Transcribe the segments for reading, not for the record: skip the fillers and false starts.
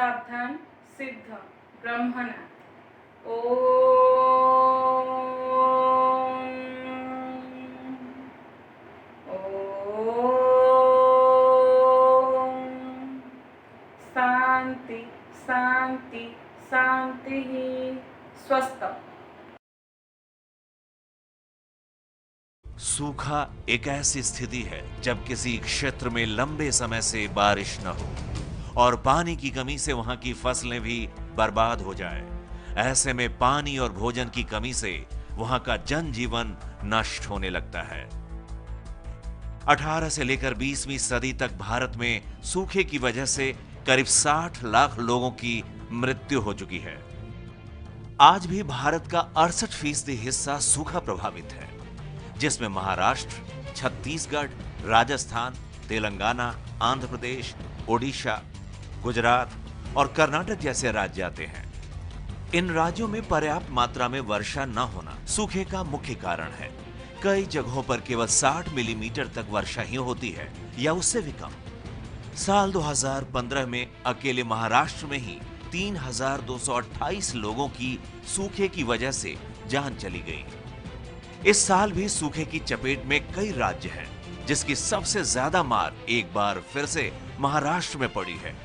सावधान सिद्ध ब्रह्मनाथ। ओम ओम शांति शांति शांति ही स्वस्थ। सूखा एक ऐसी स्थिति है जब किसी क्षेत्र में लंबे समय से बारिश न हो और पानी की कमी से वहां की फसलें भी बर्बाद हो जाए। ऐसे में पानी और भोजन की कमी से वहां का जनजीवन नष्ट होने लगता है। 18 से लेकर 20वीं सदी तक भारत में सूखे की वजह से करीब 60 लाख लोगों की मृत्यु हो चुकी है। आज भी भारत का 68% हिस्सा सूखा प्रभावित है, जिसमें महाराष्ट्र, छत्तीसगढ़, राजस्थान, तेलंगाना, आंध्र प्रदेश, ओडिशा, गुजरात और कर्नाटक जैसे राज्य आते हैं। इन राज्यों में पर्याप्त मात्रा में वर्षा न होना सूखे का मुख्य कारण है। कई जगहों पर केवल 60 मिलीमीटर तक वर्षा ही होती है या उससे भी कम। साल 2015 में अकेले महाराष्ट्र में ही 3228 लोगों की सूखे की वजह से जान चली गई। इस साल भी सूखे की चपेट में कई राज्य हैं, जिसकी सबसे ज्यादा मार एक बार फिर से महाराष्ट्र में पड़ी है।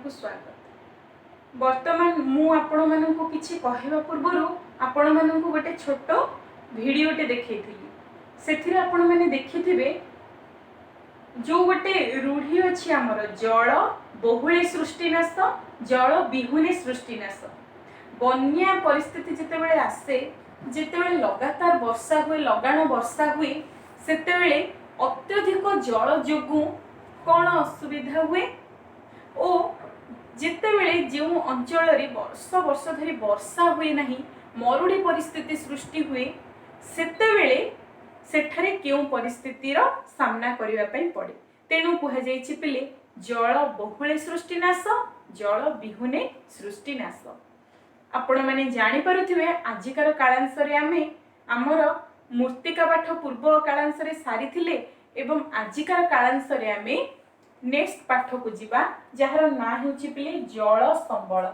स्वागत। वर्तमान मु आपण मानकु किछि कहवा पूर्व आपण मानकु गोटे छोट भिडियोटे देखैथिली। सेथिरे आपण माने देखिथिबे जो गोटे रूढ़ी अछि हमर जल बहुले सृष्टिनाश जल बिहुने सृष्टिनाश। बन्या परिस्थिति जेतेबेले आसे जेतेबेले लगातार वर्षा हुए लगाण वर्षा हुए सेतेबेले अत्यधिक जल जोगु कौन असुविधा हुए ओ जेतेबेले जो अंचल वर्ष वर्ष धरी वर्षा हुए नहीं मरुड़ी परिस्थिति सृष्टि हुए सेतेबेले सेठारे केउ परिस्थितिर सामना करिवा पई पड़े। तेणु कह जाइछि पिले जल बहुले सृष्टिनाश जल बिहुने सृष्टिनाश। आपण माने जानि पारुथिबे आजिकार कालांसरे आमे आमर मूर्तिका पाठ पूर्व कालांसरे सारिथिले एवं आजिकार कालांसरे आमे नेक्स्ट पाठ को जीवा जार ना होछि पिले जल संबल।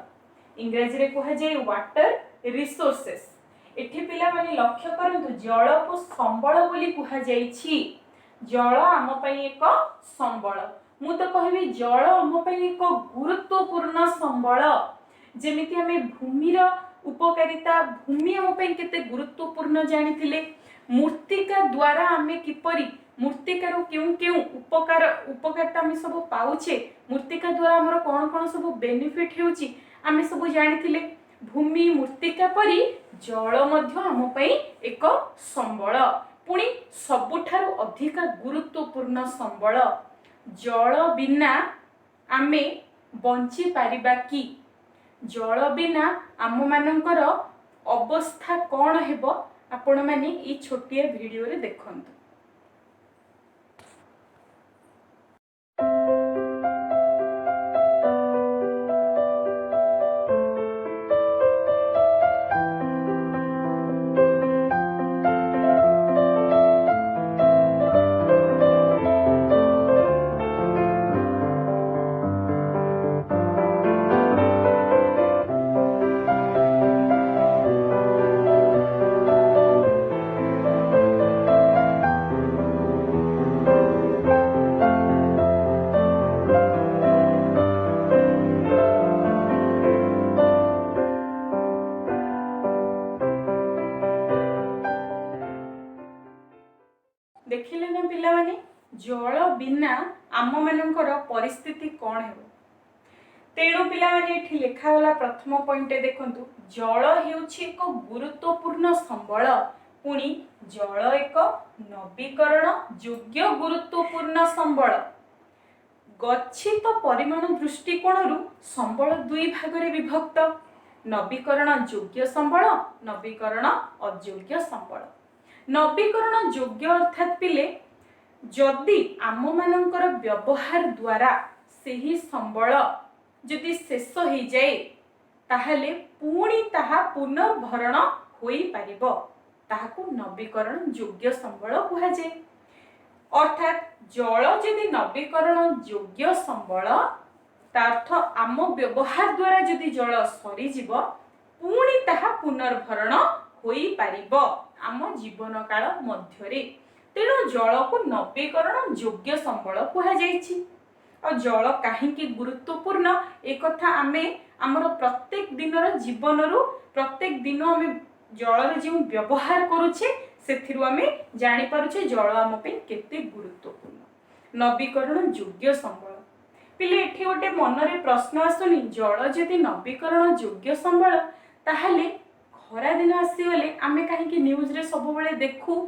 इंग्रजी रे कहा जाए वाटर रिसोर्सेस। एठी पिला माने लक्ष्य करंतु जल को संबल बोली कहा जाईछि। जल आम पई एक संबल। मु तो कहबी जल आम पई एक गुरुत्वपूर्ण संबल। जेमिति हमें भूमिर उपकारिता, भूमि आम पई केते गुरुत्वपूर्ण जानिथिले। मूर्तिका द्वारा आमे किपरि मूर्तिकार क्यों क्यों उपकारिता आमे सब पाउछे, मूर्तिका द्वारा हमर कोन कोन सब बेनिफिट हेउची आमे सब जानिथिले। भूमि मूर्तिका परि जल मध्य आम पई एक संबल, पुणी सबुठारु अधिक गुरुत्वपूर्ण संबल। जल बिना आमे बंची पारिबा कि? जल बिना आम मानकर अवस्था कौन हेबो आपण माने ई छोटिया वीडियो रे देखंतु। देखिले ना पिला माने जल बिना आम मानकर परिस्थिति कौन हेबो। तेणु पिला माने एठी लेखा वाला प्रथम पॉइंट देखंतु, जल हेउछि एक गुरुत्वपूर्ण संबल, पुणी जल एक नवीकरण योग्य गुरुत्वपूर्ण संबल। गच्छित परिमाण दृष्टिकोण संबल दुई भाग रे विभक्त, नवीकरण योग्य संबल, नवीकरण अयोग्य संबल। नवीकरण योग्य अर्थात पिले जदि आम मानकर व्यवहार द्वारा सेही संबल जदि शेष हो जाए ताहले पुणी ताहा पुनर्भरण होई पारिबो, ताहाकु नवीकरण योग्य संबल कहा जाए। अर्थात जल जदि नवीकरण योग्य संबल तार्थ आम व्यवहार द्वारा जदि जल सरी जीव पुणी ताहा पुनर्भरण होई पारिबो आम जीवन काल मध्यरे। तेणु जल को नवीकरण योग्य संबल कहा जायछि। और जल काहींकि गुरुत्वपूर्ण एक कथा आमे हमर प्रत्येक दिनर जीवनरु प्रत्येक दिन आमे जलर जे व्यवहार करूछे सेथिरु आमे जानि पारुछे जल आम पे केते गुरुत्वपूर्ण। नवीकरण योग्य संबल पिले एठी गोटे मनरे प्रश्न आसुनी, जल जदि नवीकरण योग्य संबल ताहले खरा दिन आसीगले आमे काहींकि न्यूज रे सब बेले देखू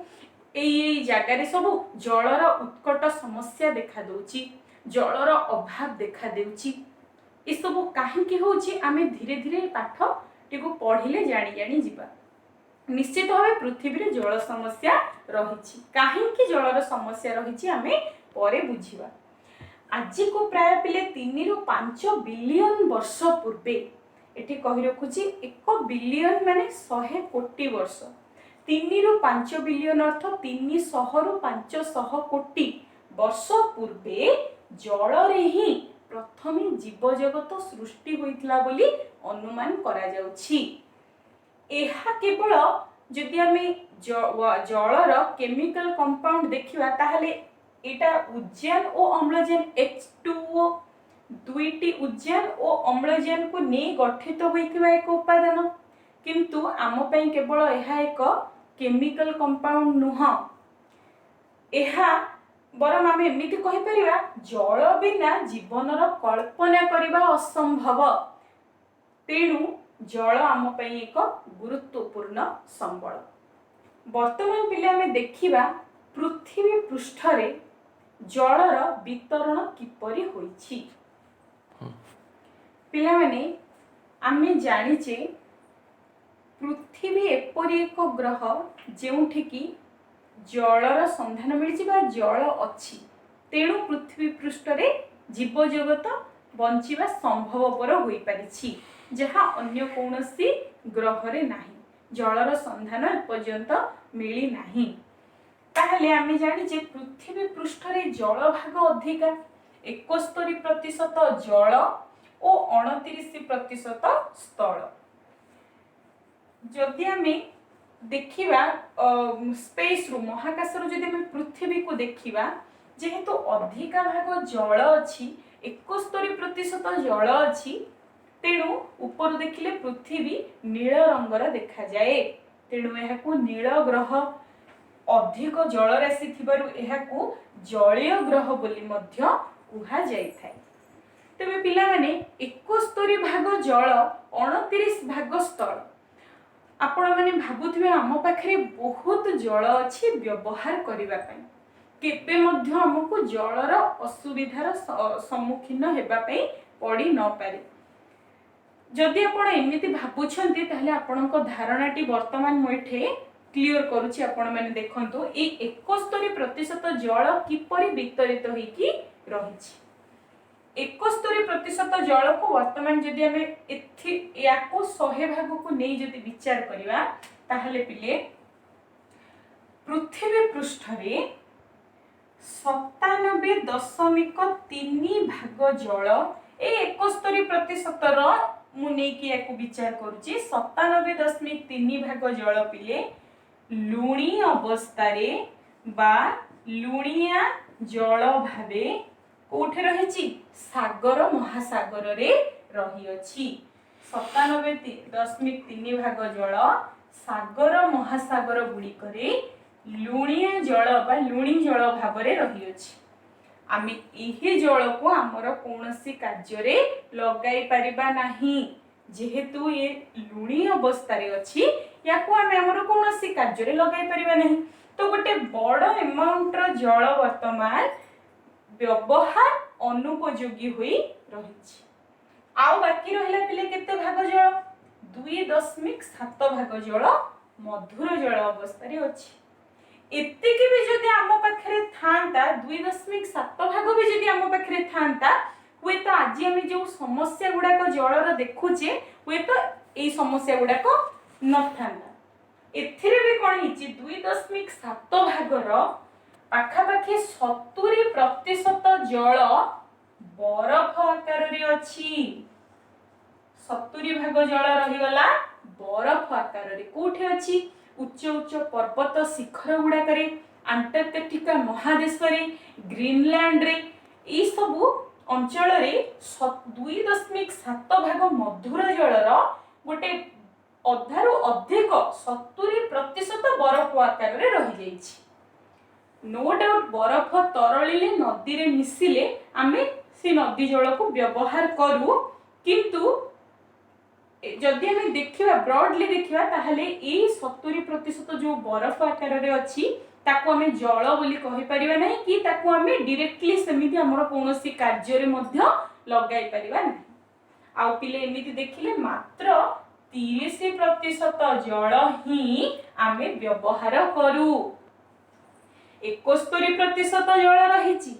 एई जगार सब जलर उत्कट समस्या देखा दउची, जलर अभाव देखा देउची। ए सब काहींकि होउची आमे धीरे धीरे पाठ टिको पढ़िले जानि जानि जिबा। निश्चित भावे पृथ्वी रे जल समस्या रहिछि, काहींकि जलर समस्या रहिछि आमे परे बुझिबा। आज को प्राय पिले 3 रु 5 बिलियन वर्ष पूर्वे एठी कहि रखुछि 1 बिलियन माने 100 कोटी वर्ष, 3 रु 5 बिलियन अर्थ 300 रु 500 कोटी वर्ष पूर्वे जल रे ही प्रथमे जीव जगत सृष्टि होइतला बोली अनुमान करा जाउछि। एहा केवल जदि आमे जलर केमिकल कंपाउंड देखिबा ताहले एटा उज्जैन और अम्लजान H2O दुईटी उज्जैन और अम्लजान को ने गठित होइतिबा एक उपादान, किंतु आम पई केवल एहा एक केमिकल कंपाउंड नुह। एहा बरम आमे एमिति कहि परिबा जल बिना जीवनर कल्पना करिबा असंभव। तेणु जल आम पई एक गुरुत्वपूर्ण संबल। वर्तमान पिले आमे देखिबा पृथ्वी पृष्ठ रे जलर वितरण किपरि होइछि। पिला माने आमे जानिचे पृथ्वी एपरि एक ग्रह जेउठी की जलर संधान मिलछि बा जल अछि। तेणु पृथ्वी पृष्ठ रे जीव जगत बंचिबा संभवपर होई परिछि, जहा अन्य कोनोसी ग्रह रे नाही। जलर संधान पर्यंत मिली नाही। ताहले आमे जानि जे पृथ्वी पृष्ठ रे जल भाग अधिका 71% जल और 29% स्थल। जदि आमे देखिबा स्पेस रु महाकाश रु जदि आमे पृथ्वी को देखिबा जेहेतु अधिका भाग जल अछि 71% जल अछि तेणु ऊपर देखिले पृथ्वी नील रंगर देखा जाए तेणु एहाकू नील ग्रह अधिक जल राशि थिबारु एहाकू जलीय ग्रह बोली मध्य कुहा जाइथाय। तेबे पिला माने 71 भाग जल 29 भाग स्थल आपण माने भाबुथिबे आम पाखरे बहुत जल अछि व्यवहार करिबा पई केबे मध्य हमकु जलर असुविधार सम्मुखीन हेबा पई पड़ी न पारे। जदि आपण एमिति भाबुछंती ताहले आपणको धारणाटी वर्तमान मोइठे क्लियर करूची। आपण माने देखंतु ए 71% जल किपरि वितरित होईकी रहिछि। 71% जल को वर्तमान जदि हमें याको 100 भाग को नहीं जदि विचार करिवा ताहले पिले पृथ्वी पृष्ठ रे 97.3 भाग जल ए 71% रो मु नेकी याको विचार करूची 97.3 भाग जल पिले लुणी अवस्था रे बा लुणिया जल भावे कोठे रहिछि सागर महासागर रे रही अछि। 97.3 भाग जल सागर महासागर गुड़ी करे लुणिया जल बा लुणी जल भाव रे रही अछि। आमे एही जल को हमर कोनोसी कार्य रे लगाई परिबा नाही जेहेतु ये लुणी अवस्था रे अछि याको आमे हमर कोनोसी कार्य रे लगाई परिबा नाही। तो गोटे बड़ अमाउंट रो जल वर्तमान व्यवहार अनुपयोगी हुई रही। आउ बाकी रहिला पिले केते भाग जल 2.7 भाग जल मधुर जल अवस्था रे अछि। एतिके भी जदि आम पाखरे थांता 2.7 भाग भी जदि आम पाखरे थांता हुए तो आज आम जो समस्या गुड़ाक जलर देखुचे हुए तो यही समस्या गुड़ाक न थांता। एथिरे भी कौन हिची 2.7 भागर पाखापाखि 70% जल बरफ आकार रे अछि। 70 भाग जल रहीगला बरफ आकार रे कोठे अछि उच्च उच्च पर्वत शिखर गुड़ा करे अंटार्कटिका महादेश रे ग्रीनलैंड रे ई सबु अंचल रे 2.7 भाग मधुर जलर गोटे अधारु अधिक 70% बरफ आकार रे रही जाइछि। नो डाउट बरफ तरलिले नदी रे मिसिले आमे से नदी जल को व्यवहार करू किंतु जदि हमें देखिबा ब्रॉडली देखिबा ताहले ए 70% जो बरफ आकार रे अछि ताको हमें जल बोली कहि परिबा नाही कि ताको हमें डायरेक्टली समिति हमर कोनोसी कार्य रे मध्य लगाई परिबा नाही। आउ पिले एमिति देखिले मात्र 30% जल ही आमे व्यवहार करू। 71% जल रहिछि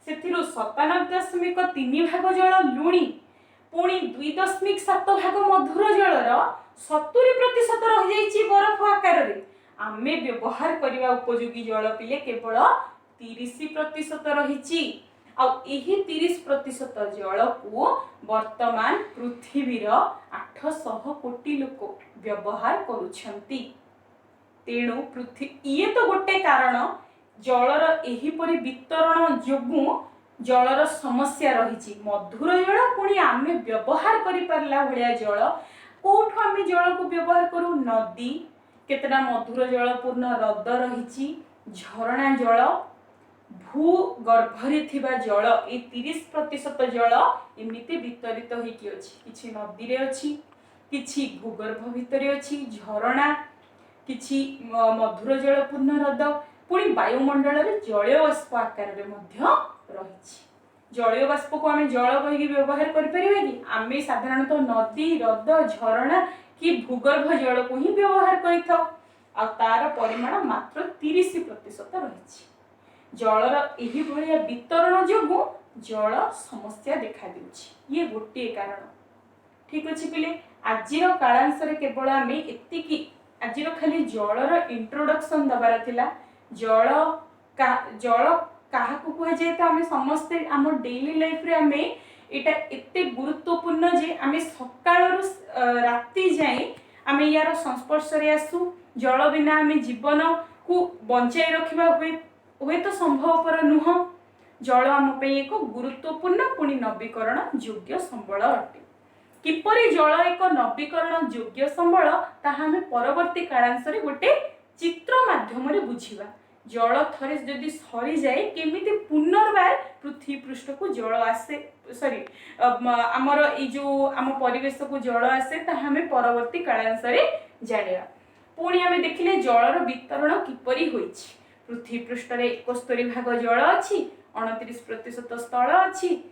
सेथिरु 97.3 भाग जल लुणी पुणी 2.7 भाग मधुर जलर 70% रहि जाइछि बरफ आकार रे आमे व्यवहार करिवा उपयोगी जल पिले केवल 30% रहिछि। आ एही 30% जल को वर्तमान पृथ्वीर 800 कोटी लोक व्यवहार करूछंती। तेणु पृथ्वी ये तो गोटे कारण जलर एही परि वितरण जोगु जलर समस्या रही। मधुर जल पुणी आमे व्यवहार करि परला भलिया जल कोठो आमे जल को व्यवहार करू नदी केतटा मधुर जल पूर्ण ह्रद रही झरणा जल भूगर्भरे थिबा जल ए 30% जल एमिति वितरित होइकी अछि। किछि नदी रे अछि किछि भूगर्भ भितरे अछि झरणा किछि मधुर जल पूर्ण ह्रद पुणी वायुमंडल रे जलीय बाष्प आकार रे मध्य रहिछि। जलीय बाष्प को आमे जल कहि व्यवहार करि परिबा कि आमे साधारणतः नदी ह्रद झरणा कि भूगर्भ जल को ही व्यवहार करिथाउ आ तार परिमाण मात्र 30% रहिछि। जलर एही भलिया वितरण जोगु जल समस्या देखा दिउछि ये गोटे कारण। ठीक अछि पिले आजिर कालांशरे केवल आमे एतिकी आजिर खाली जलर इंट्रोडक्शन दबार थिला। जल काहाकू कह जाए तो आमे समस्ते आम डेली लाइफ रे आमे एटा एते गुरुत्वपूर्ण जे आमे सकाळरू राति जाए आमे यार संस्पर्श रे आसु। जल बिना आमे जीवन को बंचाई रखिबा हुए तो संभवपर नुह। जल आम पे एक गुरुत्वपूर्ण पुणी नवीकरण योग्य संबल अटे। किपरि जल एक नवीकरण योग्य संबल ताहा आमे परवर्ती कालांशरे गोटे चित्र माध्यम रे बुझिबा। जल थरे जदि सरी जाए केमिति पुनर्बार पृथ्वी पृष्ठ को जल आसे सॉरी आमर ए जो आम परिवेश को जल आसे ताहा आमे परवर्ती कालांशरे जानिबा। पुणी आमे देखिले जलर वितरण किपरि होइछि। पृथ्वी पृष्ठ रे 71 भाग जल अछि, 29% स्थल अछि।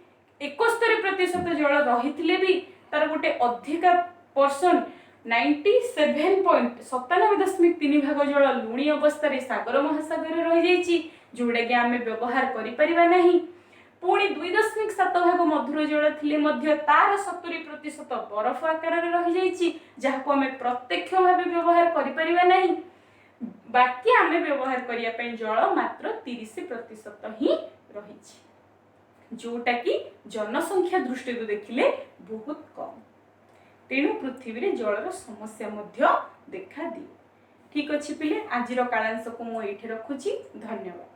71% जल रहिथिले भी तार गोटे अधिका पर्सन 97.3 भाग जल लुणी अवस्था रे सागर महासागर रहि जाइछि, जोडा कि आमे व्यवहार करि परिबा नाही। पुणी 2.7 भाग मधुर जल थिले मध्य तार 70% बरफ आकार रे रहि जाइछि, जाहाको आमे प्रत्यक्ष भावे व्यवहार करि परिबा नाही। बाकी आमे व्यवहार करिया पय जल मात्र 30% ही रहिछि, जोटा कि जनसंख्या दृष्टि देखिले बहुत कम। तेणु पृथ्वी रे जलर समस्या मध्य देखा दिए। ठीक अछि पिले, आजिर कालांश को मु एठे रखुछि। धन्यवाद।